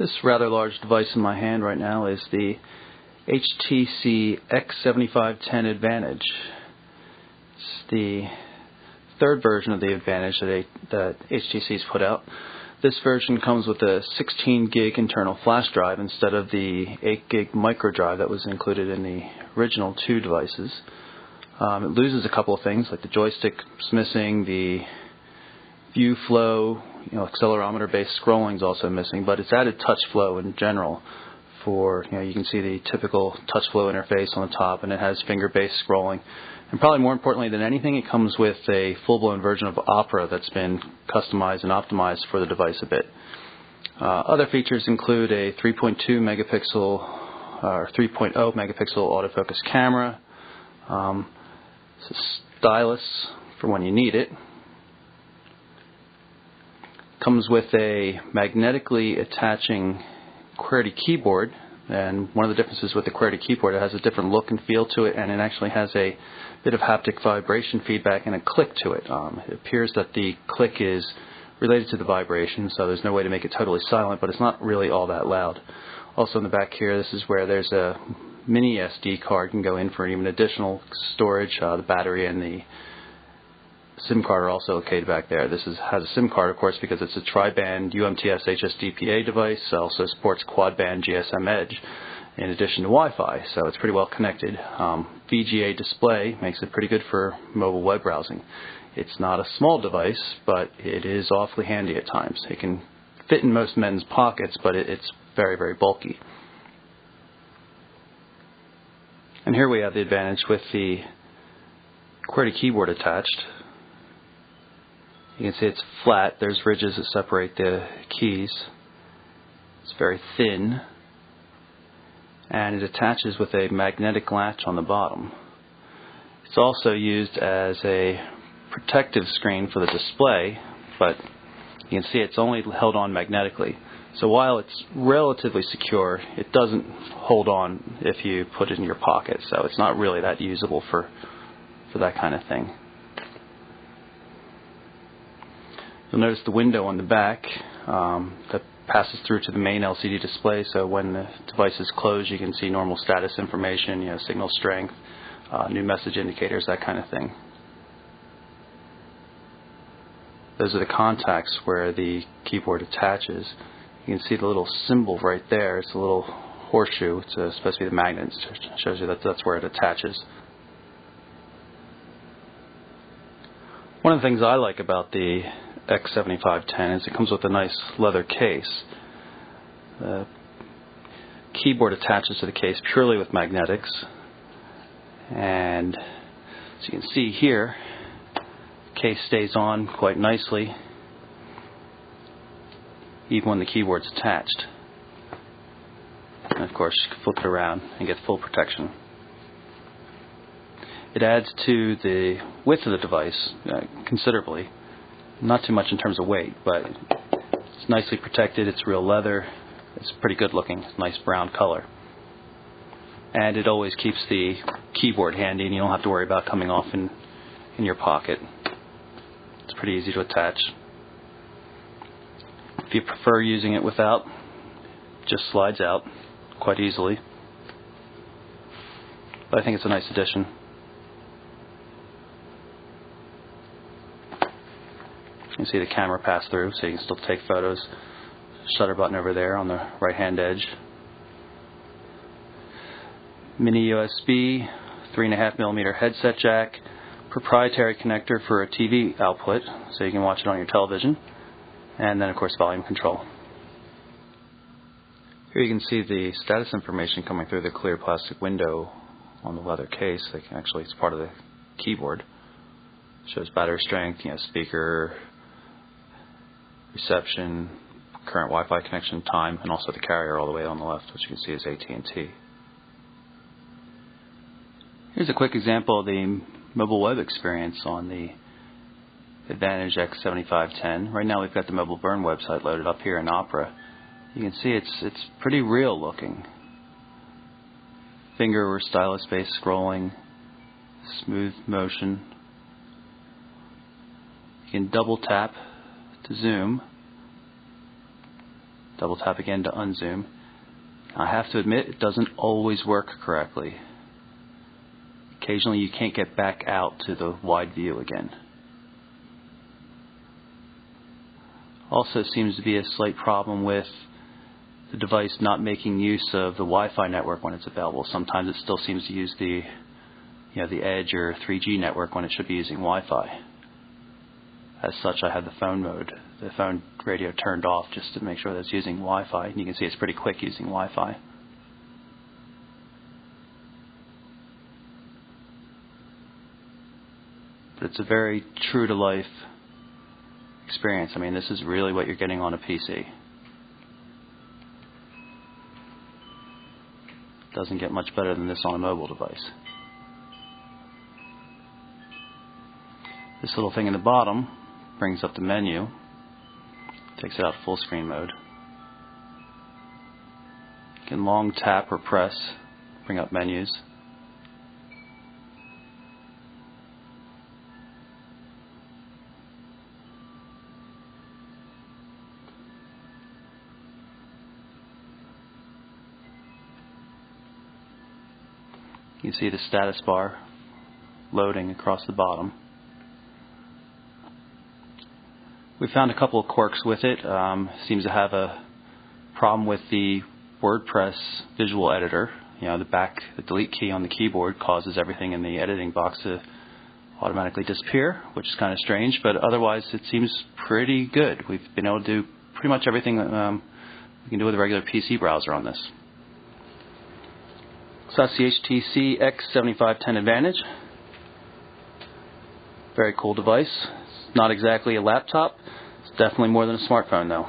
This rather large device in my hand right now is the HTC X7510 Advantage. It's the third version of the Advantage that HTC's put out. This version comes with a 16 gig internal flash drive instead of the 8 gig micro drive that was included in the original two devices. It loses a couple of things, like the joystick is missing, the view flow, accelerometer based scrolling is also missing, but it's added touch flow in general. For you can see the typical touch flow interface on the top, and it has finger based scrolling. And probably more importantly than anything, it comes with a full-blown version of Opera that's been customized and optimized for the device a bit. Other features include a 3.2 megapixel or 3.0 megapixel autofocus camera. It's a stylus for when you need it. Comes with a magnetically attaching QWERTY keyboard, and one of the differences with the QWERTY keyboard, it has a different look and feel to it, and it actually has a bit of haptic vibration feedback and a click to it. It appears that the click is related to the vibration, so there's no way to make it totally silent, but it's not really all that loud. Also in the back here, this is where there's a mini SD card can go in for even additional storage. The battery and the SIM card are also located back there. This has a SIM card, of course, because it's a tri-band UMTS HSDPA device. It also supports quad-band GSM Edge in addition to Wi-Fi, so it's pretty well connected. VGA display makes it pretty good for mobile web browsing. It's not a small device, but it is awfully handy at times. It can fit in most men's pockets, but it's very, very bulky. And here we have the Advantage with the QWERTY keyboard attached. You can see it's flat. There's ridges that separate the keys. It's very thin. And it attaches with a magnetic latch on the bottom. It's also used as a protective screen for the display, but you can see it's only held on magnetically. So while it's relatively secure, it doesn't hold on if you put it in your pocket. So it's not really that usable for that kind of thing. You'll notice the window on the back that passes through to the main LCD display, so when the device is closed you can see normal status information, signal strength, new message indicators, that kind of thing. Those are the contacts where the keyboard attaches. You can see the little symbol right there. It's a little horseshoe. It's supposed to be the magnet. It shows you that that's where it attaches. One of the things I like about the X7510 is it comes with a nice leather case. The keyboard attaches to the case purely with magnetics, and as you can see here, the case stays on quite nicely even when the keyboard's attached. And of course you can flip it around and get full protection. It adds to the width of the device considerably. Not too much in terms of weight, but it's nicely protected. It's real leather. It's pretty good looking. It's nice brown color. And it always keeps the keyboard handy, and you don't have to worry about coming off in your pocket. It's pretty easy to attach. If you prefer using it without, it just slides out quite easily. But I think it's a nice addition. You can see the camera pass through, so you can still take photos. Shutter button over there on the right hand edge. Mini USB, 3.5mm headset jack, proprietary connector for a TV output, so you can watch it on your television, and then of course volume control. Here you can see the status information coming through the clear plastic window on the leather case. Actually, it's part of the keyboard. It shows battery strength, speaker, reception, current Wi-Fi connection, time, and also the carrier all the way on the left, which you can see is AT&T. Here's a quick example of the mobile web experience on the Advantage X7510. Right now we've got the Mobile Burn website loaded up here in Opera. You can see it's pretty real looking. Finger or stylus based scrolling, smooth motion. You can double tap to zoom. Double tap again to unzoom. I have to admit, it doesn't always work correctly. Occasionally you can't get back out to the wide view again. Also seems to be a slight problem with the device not making use of the Wi-Fi network when it's available. Sometimes it still seems to use the Edge or 3G network when it should be using Wi-Fi. As such, I have the phone radio turned off just to make sure that it's using Wi-Fi. And you can see it's pretty quick using Wi-Fi. But it's a very true-to-life experience. I mean, this is really what you're getting on a PC. Doesn't get much better than this on a mobile device. This little thing in the bottom brings up the menu, takes it out full screen mode. You can long tap or press, bring up menus. You can see the status bar loading across the bottom. We found a couple of quirks with it. Seems to have a problem with the WordPress visual editor. The delete key on the keyboard causes everything in the editing box to automatically disappear, which is kind of strange, but otherwise it seems pretty good. We've been able to do pretty much everything we can do with a regular PC browser on this. So that's the HTC X7510 Advantage. Very cool device. It's not exactly a laptop. It's definitely more than a smartphone though.